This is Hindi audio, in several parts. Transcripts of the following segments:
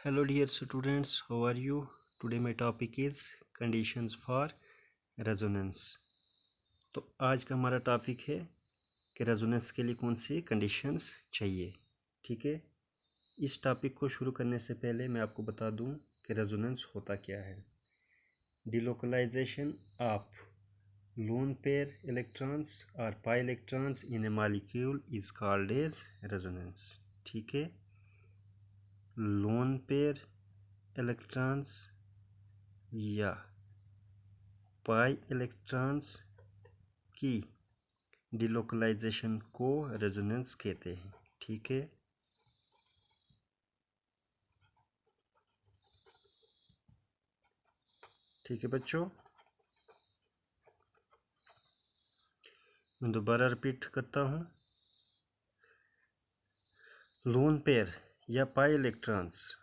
Hello dear students, how are you? Today my topic is conditions for resonance. तो आज का हमारा टॉपिक है कि रेजोनेंस के लिए कौन सी कंडीशंस चाहिए। ठीक है, इस टॉपिक को शुरू करने से पहले मैं आपको बता दूं कि रेजोनेंस होता क्या है। Delocalisation of lone pair electrons or pi electrons in a molecule is called as resonance. ठीक है, लोन पेयर इलेक्ट्रॉन्स या पाई इलेक्ट्रॉन्स की डिलोकलाइजेशन को रेजोनेंस कहते हैं। ठीक है, बच्चों, मैं दोबारा रिपीट करता हूँ। लोन पेयर या पाई इलेक्ट्रॉन्स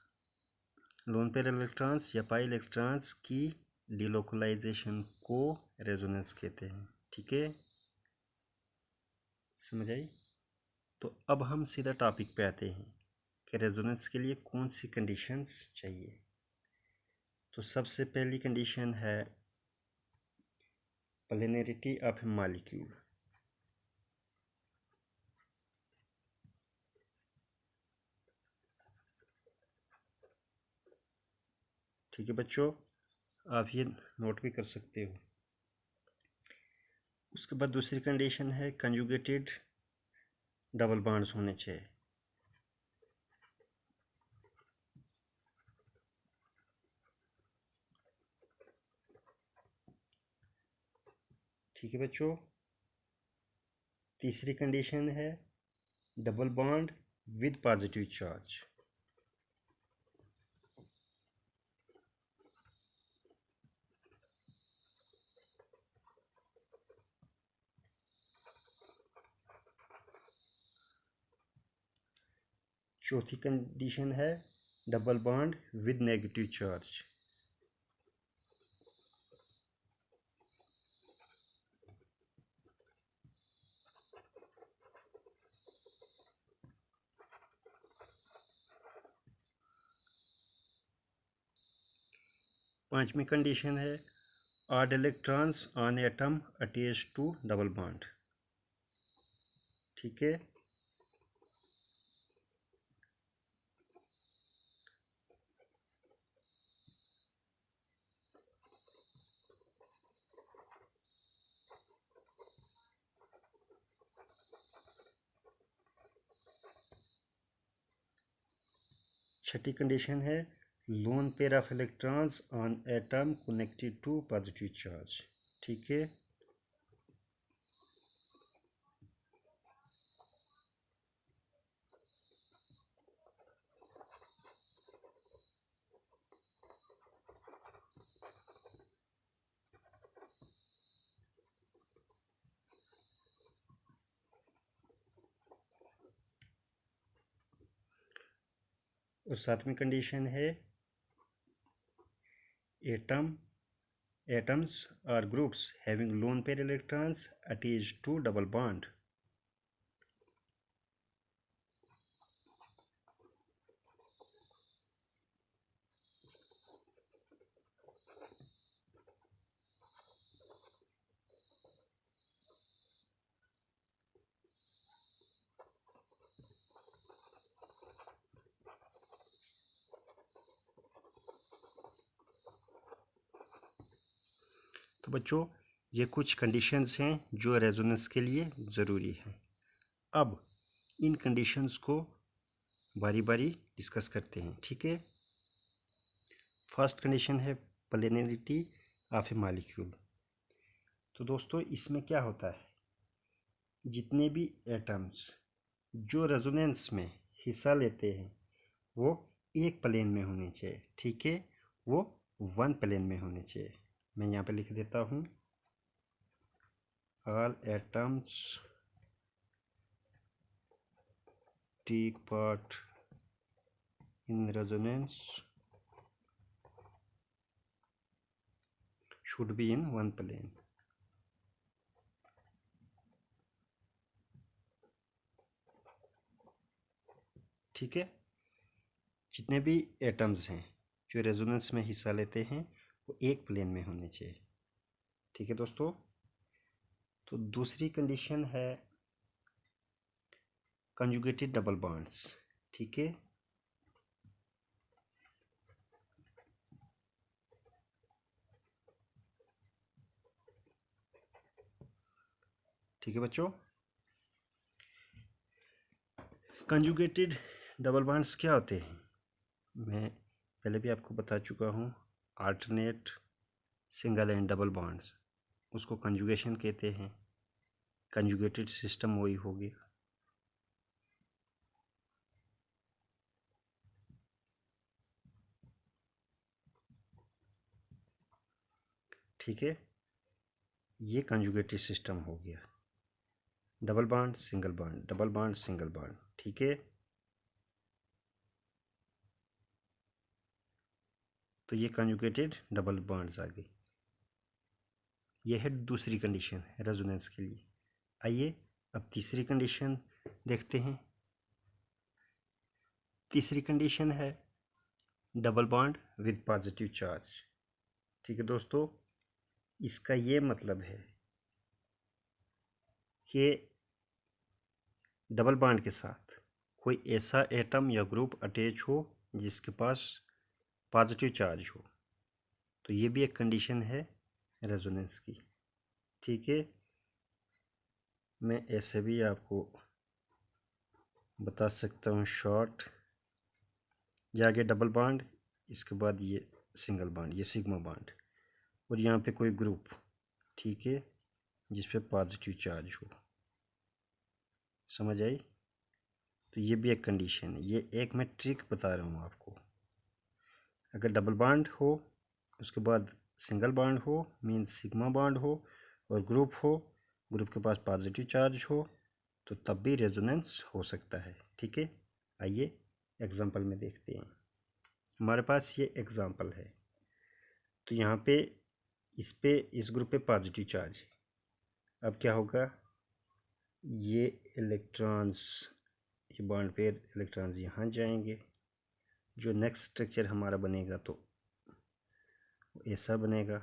की डिलोकलाइजेशन को रेजोनेंस कहते हैं। ठीक है, समझ आई? तो अब हम सीधा टॉपिक पे आते हैं कि रेजोनेंस के लिए कौन सी कंडीशंस चाहिए। तो सबसे पहली कंडीशन है प्लेनरिटी ऑफ ए मॉलिक्यूल। ठीक है बच्चों, आप ये नोट भी कर सकते हो। उसके बाद दूसरी कंडीशन है कंजुगेटेड डबल बॉन्ड्स होने चाहिए। ठीक है बच्चों, तीसरी कंडीशन है double bond with positive charge. चौथी कंडीशन है double bond with negative charge. पांचवी कंडीशन है odd electrons on atom attach to double bond. ठीक है, छठी कंडीशन है lone pair of electrons on atom connected to positive charge. ठीक है, और सातवीं कंडीशन है atoms or groups having lone pair electrons attached to double bond। तो बच्चों, ये कुछ कंडीशंस हैं जो रेजोनेंस के लिए ज़रूरी हैं। अब इन कंडीशंस को बारी बारी डिस्कस करते हैं। ठीक है, फर्स्ट कंडीशन है प्लेनरिटी ऑफ ए मॉलिक्यूल। तो दोस्तों, इसमें क्या होता है, जितने भी एटम्स जो रेजोनेंस में हिस्सा लेते हैं वो एक प्लेन में होने चाहिए। ठीक है, वो वन प्लेन में होने चाहिए। मैं यहाँ पे लिख देता हूँ, all atoms take part in resonance should be in one plane। ठीक है, जितने भी एटम्स हैं जो रेजोनेंस में हिस्सा लेते हैं वो एक प्लेन में होने चाहिए। ठीक है दोस्तों। तो दूसरी कंडीशन है कंजुगेटेड डबल बॉन्ड्स। ठीक है, ठीक है बच्चों। कंजुगेटेड डबल बॉन्ड्स क्या होते हैं, मैं पहले भी आपको बता चुका हूँ। Alternate single and double bonds उसको कंजुगेशन कहते हैं। कंजुगेटेड सिस्टम वही हो गया। ठीक है, ये कंजुगेटेड सिस्टम हो गया। Double bond single bond, double bond single bond. ठीक है, तो ये कंजुगेटेड डबल बॉन्ड्स आ गए। ये है दूसरी कंडीशन रेजोनेंस के लिए। आइए अब तीसरी कंडीशन देखते हैं। तीसरी कंडीशन है double bond with positive charge. ठीक है दोस्तों, इसका ये मतलब है कि डबल बॉन्ड के साथ कोई ऐसा एटम या ग्रुप अटैच हो जिसके पास पॉजिटिव चार्ज हो, तो ये भी एक कंडीशन है रेजोनेंस की। ठीक है, मैं ऐसे भी आपको बता सकता हूँ शॉर्ट। ये आगे डबल बॉन्ड, इसके बाद ये सिंगल बॉन्ड, ये सिग्मा बॉन्ड, और यहाँ पे कोई ग्रुप, ठीक है, जिस पे पॉजिटिव चार्ज हो। समझ आई? तो ये भी एक कंडीशन है। ये एक मैं ट्रिक बता रहा हूँ आपको। अगर डबल बॉन्ड हो उसके बाद सिंगल बॉन्ड हो मीन्स सिग्मा बॉन्ड हो और ग्रुप हो, ग्रुप के पास पॉजिटिव चार्ज हो, तो तब भी रेजोनेंस हो सकता है। ठीक है, आइए एग्जांपल में देखते हैं। हमारे पास ये एग्जांपल है, तो यहाँ पे इस ग्रुप पे पॉजिटिव चार्ज है। अब क्या होगा, ये इलेक्ट्रॉन्स, ये बॉन्ड पेयर इलेक्ट्रॉन्स यहाँ जाएंगे। जो नेक्स्ट स्ट्रक्चर हमारा बनेगा तो ऐसा बनेगा,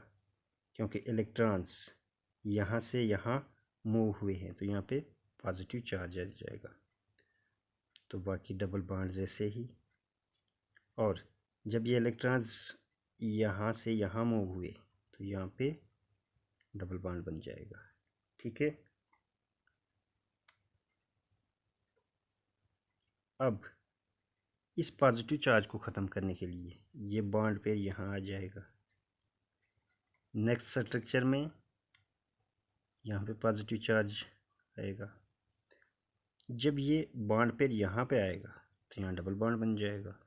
क्योंकि इलेक्ट्रॉन्स यहाँ से यहाँ मूव हुए हैं तो यहाँ पे पॉजिटिव चार्ज आ जाएगा। तो बाकी डबल बॉन्ड जैसे ही, और जब ये इलेक्ट्रॉन्स यहाँ से यहाँ मूव हुए तो यहाँ पे डबल बॉन्ड बन जाएगा। ठीक है, अब इस पॉजिटिव चार्ज को ख़त्म करने के लिए ये बॉन्ड पेयर यहाँ आ जाएगा। नेक्स्ट स्ट्रक्चर में यहाँ पे पॉजिटिव चार्ज आएगा। जब ये बॉन्ड पेयर यहाँ पे आएगा तो यहाँ डबल बॉन्ड बन जाएगा।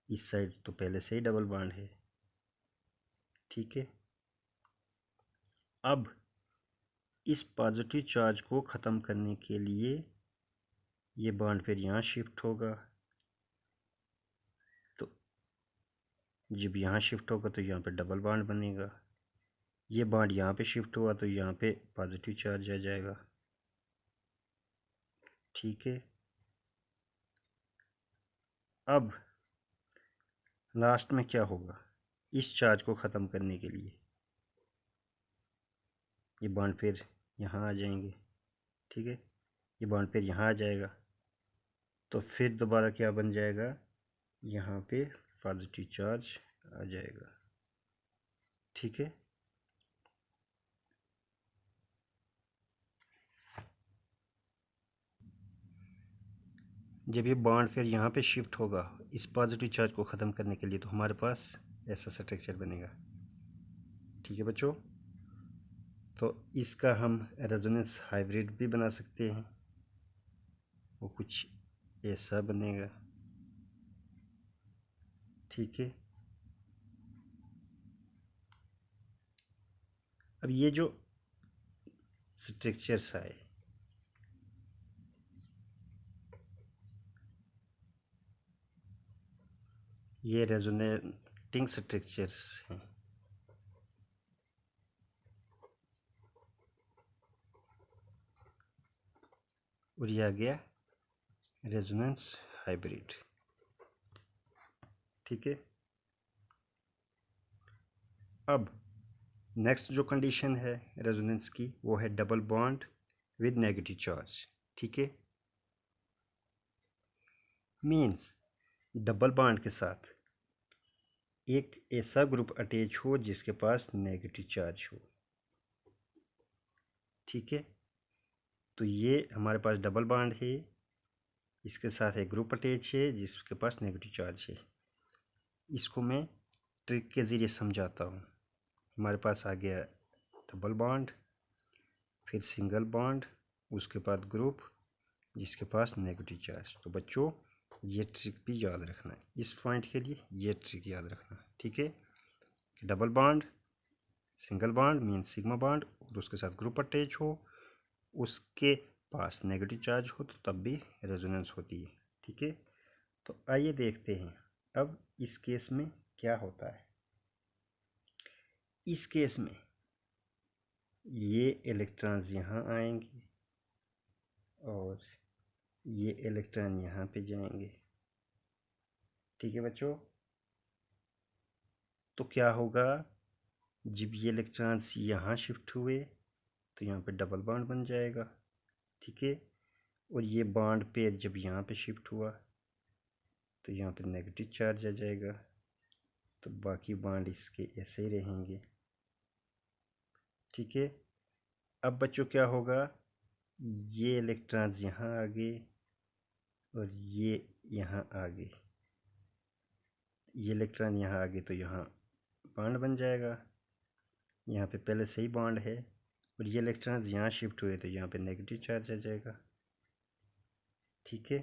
इस साइड तो पहले से ही डबल बॉन्ड है। ठीक है, अब इस पॉजिटिव चार्ज को ख़त्म करने के लिए ये बॉन्ड पेयर यहाँ शिफ्ट होगा। तो जब यहाँ शिफ्ट होगा तो यहाँ पे डबल बॉन्ड बनेगा। ये बॉन्ड यहाँ पे शिफ्ट हुआ तो यहाँ पे पॉजिटिव चार्ज आ जाएगा। ठीक है, अब लास्ट में क्या होगा, इस चार्ज को ख़त्म करने के लिए ये बॉन्ड पेयर यहाँ आ जाएंगे। ठीक है, ये बॉन्ड पेयर यहाँ आ जाएगा तो फिर दोबारा क्या बन जाएगा, यहाँ पे पॉजिटिव चार्ज आ जाएगा। ठीक है, जब ये बॉन्ड फिर यहाँ पे शिफ्ट होगा इस पॉजिटिव चार्ज को ख़त्म करने के लिए तो हमारे पास ऐसा स्ट्रक्चर बनेगा। ठीक है बच्चों, तो इसका हम रेजोनेंस हाइब्रिड भी बना सकते हैं। वो कुछ ऐसा बनेगा। ठीक है, अब ये जो स्ट्रक्चर्स आए, ये रेजोनेटिंग स्ट्रक्चर्स हैं। और ये आ गया रेजोनेंस हाइब्रिड। ठीक है। अब नेक्स्ट जो कंडीशन है रेजोनेंस की वो है double bond with negative charge, ठीक है। मीन्स डबल बॉन्ड के साथ एक ऐसा ग्रुप अटैच हो जिसके पास नेगेटिव चार्ज हो, ठीक है। तो ये हमारे पास डबल बॉन्ड है, इसके साथ एक ग्रुप अटैच है जिसके पास नेगेटिव चार्ज है। इसको मैं ट्रिक के ज़रिए समझाता हूँ। हमारे पास आ गया डबल बॉन्ड, फिर सिंगल बॉन्ड, उसके बाद ग्रुप जिसके पास नेगेटिव चार्ज। तो बच्चों ये ट्रिक भी याद रखना है, इस पॉइंट के लिए ये ट्रिक याद रखना, ठीक है। Double bond, single bond means sigma bond और उसके साथ ग्रुप अटैच हो, उसके पास नेगेटिव चार्ज हो तो तब भी रेजोनेंस होती है, ठीक है। तो आइए देखते हैं अब इस केस में क्या होता है। इस केस में ये इलेक्ट्रॉन्स यहाँ आएंगे और ये इलेक्ट्रॉन यहाँ पे जाएंगे, ठीक है बच्चों। तो क्या होगा, जब ये इलेक्ट्रॉन्स यहाँ शिफ्ट हुए तो यहाँ पे डबल बॉन्ड बन जाएगा, ठीक है। और ये बॉन्ड पेयर जब यहाँ पे शिफ्ट हुआ तो यहाँ पे नेगेटिव चार्ज आ जाएगा, तो बाकी बॉन्ड इसके ऐसे ही रहेंगे, ठीक है। अब बच्चों क्या होगा, ये इलेक्ट्रॉन्स यहाँ आ गए और ये यहाँ आ गए, ये इलेक्ट्रॉन यहाँ आ गए तो यहाँ बॉन्ड बन जाएगा, यहाँ पे पहले से ही बॉन्ड है। और ये इलेक्ट्रॉन्स यहाँ शिफ्ट हुए तो यहाँ पे नेगेटिव चार्ज आ जाएगा, ठीक है।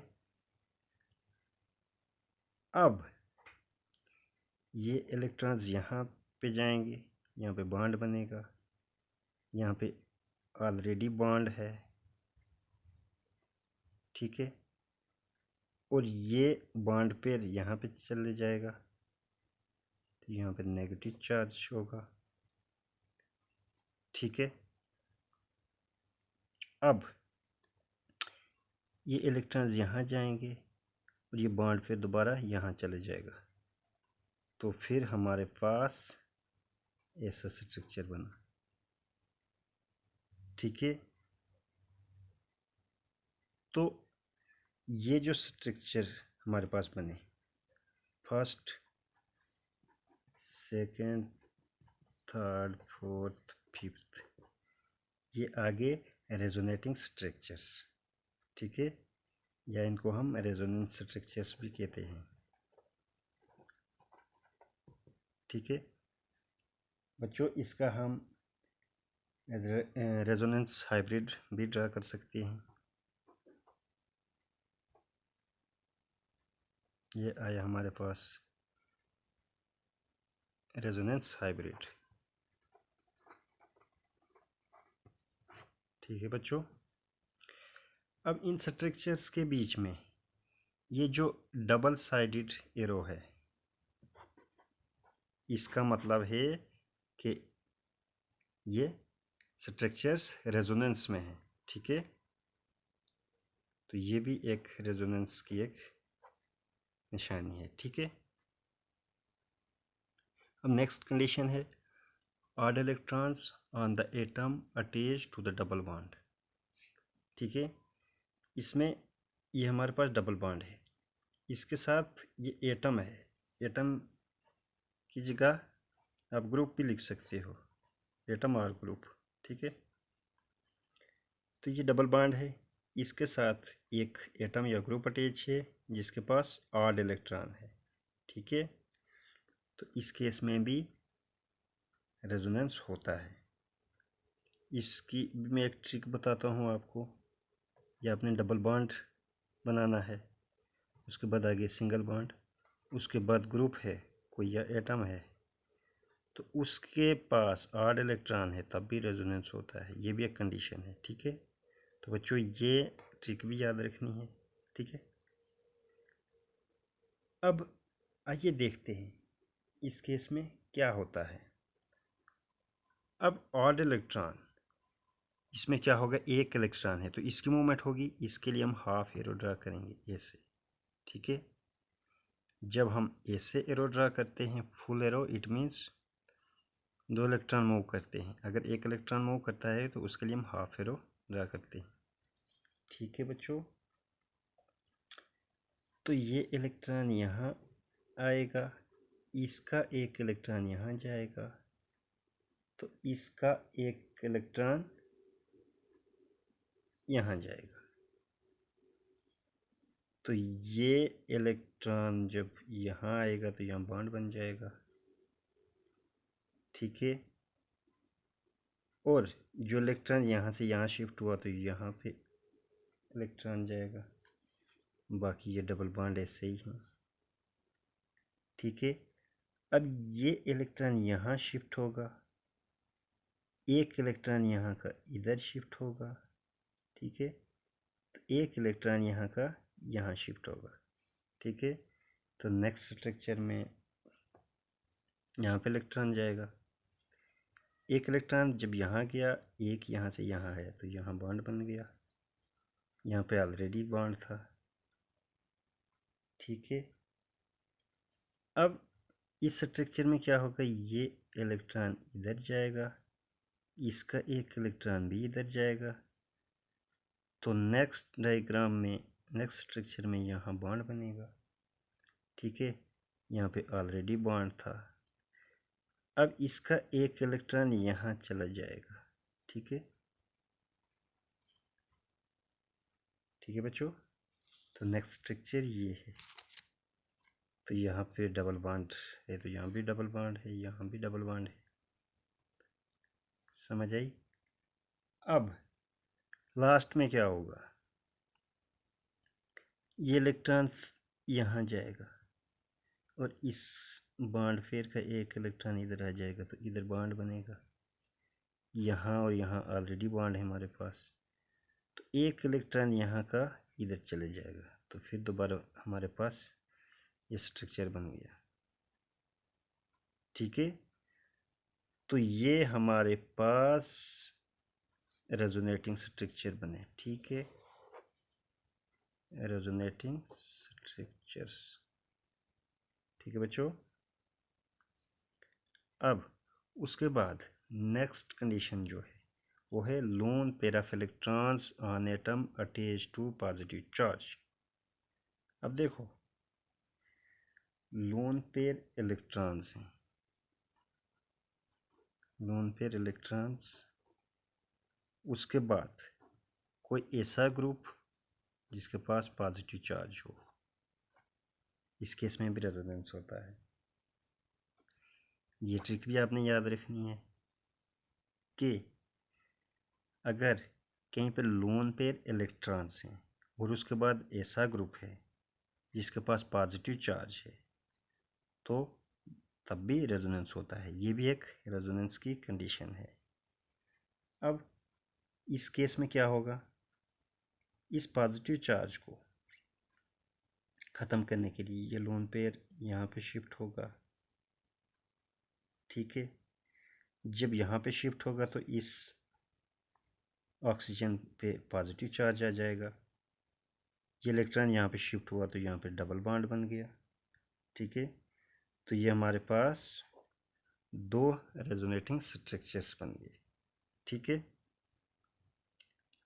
अब ये इलेक्ट्रॉन्स यहाँ पे जाएंगे, यहाँ पे बॉन्ड बनेगा, यहाँ पे ऑलरेडी बॉन्ड है, ठीक है। और ये बॉन्ड पेयर यहाँ पे चले जाएगा तो यहाँ पे नेगेटिव चार्ज होगा, ठीक है। अब ये इलेक्ट्रॉन्स यहाँ जाएंगे और ये बॉन्ड फिर दोबारा यहाँ चले जाएगा, तो फिर हमारे पास ऐसा स्ट्रक्चर बना, ठीक है। तो ये जो स्ट्रक्चर हमारे पास बने, first, second, third, fourth, fifth, ये आगे रेजोनेटिंग स्ट्रक्चर्स, ठीक है, या इनको हम रेजोनेंस स्ट्रक्चर्स भी कहते हैं, ठीक है बच्चों। इसका हम रेजोनेंस हाइब्रिड भी ड्रा कर सकते हैं। ये आया हमारे पास रेजोनेंस हाइब्रिड, ठीक है बच्चों। अब इन स्ट्रक्चर्स के बीच में ये जो डबल साइडेड एरो है, इसका मतलब है कि ये स्ट्रक्चर्स रेजोनेंस में है, ठीक है। तो ये भी एक रेजोनेंस की एक निशानी है, ठीक है। अब नेक्स्ट कंडीशन है odd electrons on the atom attach to the double bond, ठीक है। इसमें ये हमारे पास डबल बॉन्ड है, इसके साथ ये एटम है, एटम की जगह आप ग्रुप भी लिख सकते हो, एटम और ग्रुप, ठीक है। तो ये डबल बॉन्ड है, इसके साथ एक एटम या ग्रुप अटैच है जिसके पास ऑड इलेक्ट्रॉन है, ठीक है। तो इस केस में भी रेजोनेंस होता है। इसकी मैं एक ट्रिक बताता हूँ आपको। या आपने डबल बॉन्ड बनाना है, उसके बाद आगे सिंगल बॉन्ड, उसके बाद ग्रुप है कोई या एटम है, तो उसके पास ऑड इलेक्ट्रॉन है तब भी रेजोनेंस होता है, ये भी एक कंडीशन है, ठीक है। तो बच्चों ये ट्रिक भी याद रखनी है, ठीक है। अब आइए देखते हैं इस केस में क्या होता है। अब ऑड इलेक्ट्रॉन, इसमें क्या होगा, एक इलेक्ट्रॉन है तो इसकी मूवमेंट होगी, इसके लिए हम हाफ एरो ड्रा करेंगे ऐसे, ठीक है। जब हम ऐसे एरो ड्रा करते हैं full arrow, it means 2 electron move करते हैं। अगर 1 इलेक्ट्रॉन मूव करता है तो उसके लिए हम हाफ एरो ड्रा करते हैं। ठीक है बच्चों, तो ये इलेक्ट्रॉन यहाँ आएगा, इसका 1 इलेक्ट्रॉन यहाँ जाएगा, तो इसका 1 इलेक्ट्रॉन यहाँ जाएगा। तो ये इलेक्ट्रॉन जब यहाँ आएगा तो यहाँ बॉन्ड बन जाएगा। ठीक है, और जो इलेक्ट्रॉन यहाँ से यहाँ शिफ्ट हुआ तो यहाँ पे इलेक्ट्रॉन जाएगा, बाकी ये डबल बॉन्ड ऐसे ही हैं। ठीक है, अब ये इलेक्ट्रॉन यहाँ शिफ्ट होगा, 1 इलेक्ट्रॉन यहाँ का इधर शिफ्ट होगा। ठीक है, तो 1 इलेक्ट्रॉन यहाँ का यहाँ शिफ्ट होगा। ठीक है, तो नेक्स्ट स्ट्रक्चर में यहाँ पे इलेक्ट्रॉन जाएगा, 1 इलेक्ट्रॉन जब यहाँ गया, 1 यहाँ से यहाँ आया तो यहाँ बॉन्ड बन गया, यहाँ पे ऑलरेडी बॉन्ड था। ठीक है, अब इस स्ट्रक्चर में क्या होगा, ये इलेक्ट्रॉन इधर जाएगा, इसका 1 इलेक्ट्रॉन भी इधर जाएगा, तो नेक्स्ट डायग्राम में, नेक्स्ट स्ट्रक्चर में यहाँ बॉन्ड बनेगा। ठीक है, यहाँ पे ऑलरेडी बॉन्ड था, अब इसका 1 इलेक्ट्रॉन यहाँ चला जाएगा। ठीक है, ठीक है बच्चों, तो नेक्स्ट स्ट्रक्चर ये है, तो यहाँ पे डबल बॉन्ड है, तो यहाँ भी डबल बॉन्ड है, यहाँ भी डबल बॉन्ड है। समझ आई? अब लास्ट में क्या होगा, ये इलेक्ट्रॉन यहाँ जाएगा और इस बॉन्ड पेयर का 1 इलेक्ट्रॉन इधर आ जाएगा, तो इधर बॉन्ड बनेगा, यहाँ और यहाँ ऑलरेडी बॉन्ड है हमारे पास, तो 1 इलेक्ट्रॉन यहाँ का इधर चले जाएगा, तो फिर दोबारा हमारे पास ये स्ट्रक्चर बन गया। ठीक है, तो ये हमारे पास रेजोनेटिंग स्ट्रक्चर बने। ठीक है, रेजोनेटिंग स्ट्रक्चर्स। ठीक है बच्चों, अब उसके बाद नेक्स्ट कंडीशन जो है वो है lone pair of electrons on atom attach to positive charge. अब देखो, लोन पेयर इलेक्ट्रॉन्स हैं, लोन पेयर इलेक्ट्रॉन्स, उसके बाद कोई ऐसा ग्रुप जिसके पास पॉजिटिव चार्ज हो, इस केस में भी रेजोनेंस होता है। ये ट्रिक भी आपने याद रखनी है कि अगर कहीं पर लोन पेयर इलेक्ट्रॉन्स हैं और उसके बाद ऐसा ग्रुप है जिसके पास पॉजिटिव चार्ज है, तो तब भी रेजोनेंस होता है। ये भी एक रेजोनेंस की कंडीशन है। अब इस केस में क्या होगा, इस पॉजिटिव चार्ज को ख़त्म करने के लिए ये लोन पेयर यहाँ पे शिफ्ट होगा। ठीक है, जब यहाँ पे शिफ्ट होगा तो इस ऑक्सीजन पे पॉजिटिव चार्ज आ जाएगा, ये इलेक्ट्रॉन यहाँ पे शिफ्ट हुआ तो यहाँ पे डबल बॉन्ड बन गया। ठीक है, तो ये हमारे पास 2 रेजोनेटिंग स्ट्रक्चर्स बन गए। ठीक है,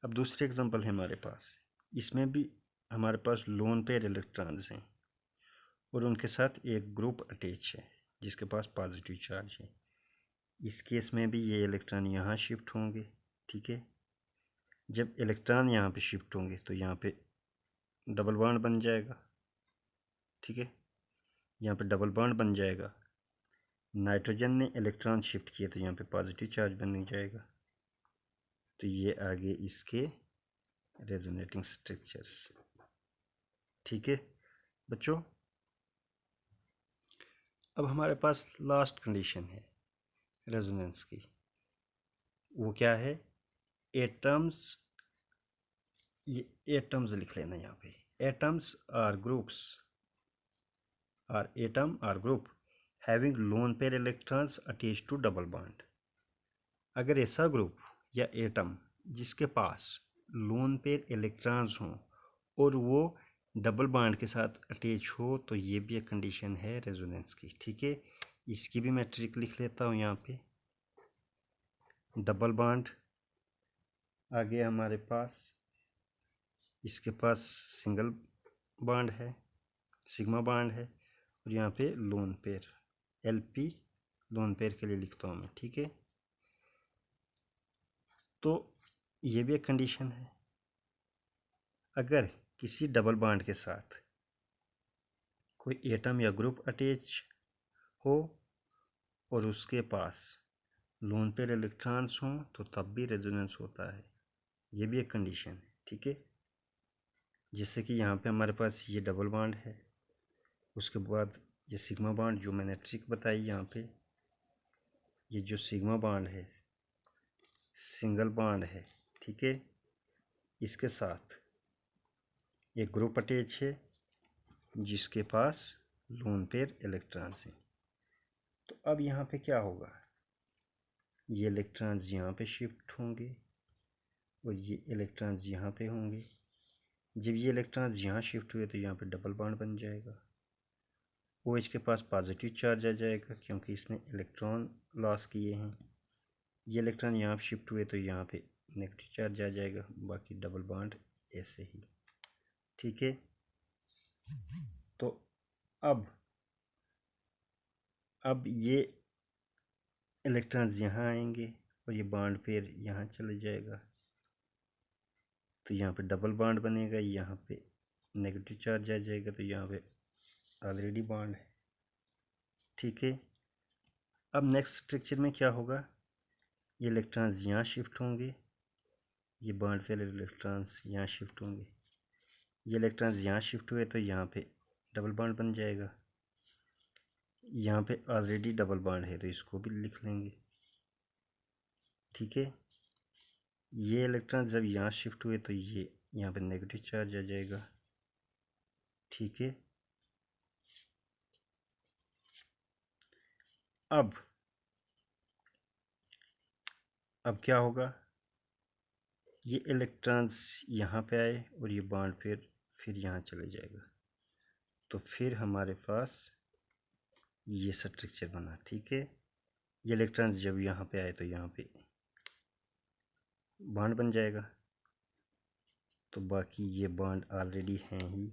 अब दूसरे एग्जांपल है हमारे पास, इसमें भी हमारे पास लोन पेयर इलेक्ट्रॉन्स हैं और उनके साथ एक ग्रुप अटैच है जिसके पास पॉजिटिव चार्ज है। इस केस में भी ये इलेक्ट्रॉन यहाँ शिफ्ट होंगे। ठीक है, जब इलेक्ट्रॉन यहाँ पे शिफ्ट होंगे तो यहाँ पे डबल बॉन्ड बन जाएगा। ठीक है, यहाँ पे डबल बॉन्ड बन जाएगा, नाइट्रोजन ने इलेक्ट्रॉन शिफ्ट किए तो यहाँ पे पॉजिटिव चार्ज बन जाएगा। तो ये आगे इसके रेजोनेटिंग स्ट्रक्चर्स। ठीक है बच्चों, अब हमारे पास लास्ट कंडीशन है रेजोनेंस की, वो क्या है, एटम्स, ये एटम्स लिख लेना यहाँ पे, atoms are groups, are atom are group having lone pair electrons attached to double bond. अगर ऐसा ग्रुप या एटम जिसके पास लोन पेयर इलेक्ट्रॉन्स हों और वो डबल बॉन्ड के साथ अटैच हो तो ये भी एक कंडीशन है रेजोनेंस की। ठीक है, इसकी भी मैं ट्रिक लिख लेता हूँ यहाँ पे। डबल बॉन्ड आ गया हमारे पास, इसके पास सिंगल बॉन्ड है, सिग्मा बॉन्ड है, और यहाँ पे lone pair, LP lone pair के लिए लिखता हूँ मैं। ठीक है, तो ये भी एक कंडीशन है। अगर किसी डबल बॉन्ड के साथ कोई एटम या ग्रुप अटैच हो और उसके पास लोन पेयर इलेक्ट्रॉन्स हों तो तब भी रेजोनेंस होता है। ये भी एक कंडीशन है। ठीक है, जैसे कि यहाँ पे हमारे पास ये डबल बॉन्ड है, उसके बाद ये सिग्मा बॉन्ड जो मैंने ट्रिक बताई यहाँ पे, ये जो सिग्मा बॉन्ड है सिंगल बॉन्ड है। ठीक है, इसके साथ एक ग्रुप अटैच है जिसके पास लोन पेयर इलेक्ट्रॉन्स हैं। तो अब यहाँ पे क्या होगा, ये इलेक्ट्रॉन्स यहाँ पे शिफ्ट होंगे और ये इलेक्ट्रॉन्स यहाँ पे होंगे। जब ये इलेक्ट्रॉन्स यहाँ शिफ्ट हुए तो यहाँ पे डबल बॉन्ड बन जाएगा। OH के पास पॉजिटिव चार्ज आ जाएगा क्योंकि इसने इलेक्ट्रॉन लॉस किए हैं। ये इलेक्ट्रॉन यहाँ पे शिफ्ट हुए तो यहाँ पे नेगेटिव चार्ज आ जाएगा, बाकी डबल बॉन्ड ऐसे ही। ठीक है, तो अब ये इलेक्ट्रॉन्स यहाँ आएंगे और ये बॉन्ड पेयर यहाँ चले जाएगा, तो यहाँ पे डबल बॉन्ड बनेगा, यहाँ पे नेगेटिव चार्ज आ जाएगा, तो यहाँ पे ऑलरेडी बॉन्ड है। ठीक है, अब नेक्स्ट स्ट्रक्चर में क्या होगा, ये इलेक्ट्रॉन्स यहाँ शिफ्ट होंगे, ये बॉन्ड पेयर इलेक्ट्रॉन्स यहाँ शिफ्ट होंगे, ये इलेक्ट्रॉन्स यहाँ शिफ्ट हुए तो यहाँ पे डबल बॉन्ड बन जाएगा। यहाँ पे ऑलरेडी डबल बॉन्ड है तो इसको भी लिख लेंगे। ठीक है, ये इलेक्ट्रॉन जब यहाँ शिफ्ट हुए तो ये यहाँ पे नेगेटिव चार्ज आ जाएगा। ठीक है, अब क्या होगा, ये इलेक्ट्रॉन्स यहाँ पे आए और ये बॉन्ड फिर यहाँ चले जाएगा, तो फिर हमारे पास ये स्ट्रक्चर बना। ठीक है, ये इलेक्ट्रॉन्स जब यहाँ पे आए तो यहाँ पे बॉन्ड बन जाएगा, तो बाकी ये बॉन्ड ऑलरेडी हैं ही,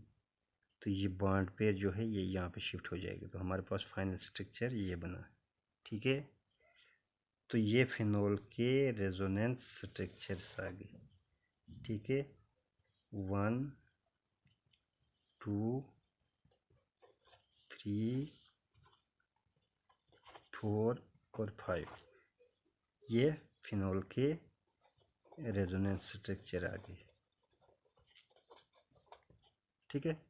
तो ये बॉन्ड पेयर जो है ये यहाँ पे शिफ्ट हो जाएगा, तो हमारे पास फाइनल स्ट्रक्चर ये बना। ठीक है, तो ये फिनोल के रेजोनेंस स्ट्रक्चर्स आ गए। ठीक है, 1 2 3 4 और 5 ये फिनोल के रेजोनेंस स्ट्रक्चर आ गए। ठीक है,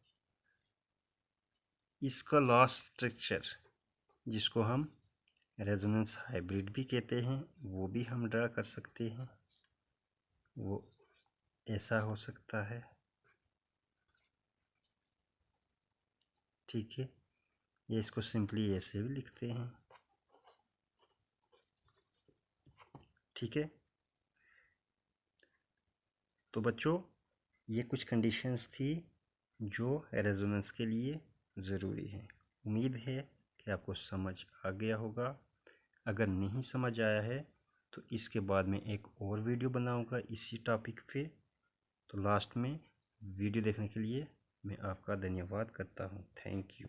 इसका लास्ट स्ट्रक्चर जिसको हम रेजोनेंस हाइब्रिड भी कहते हैं वो भी हम ड्रा कर सकते हैं। वो ऐसा हो सकता है। ठीक है, ये इसको सिंपली ऐसे भी लिखते हैं। ठीक है, तो बच्चों ये कुछ कंडीशंस थी जो रेजोनेंस के लिए ज़रूरी है। उम्मीद है कि आपको समझ आ गया होगा। अगर नहीं समझ आया है तो इसके बाद में एक और वीडियो बनाऊंगा इसी टॉपिक पे। तो लास्ट में वीडियो देखने के लिए मैं आपका धन्यवाद करता हूँ। Thank you.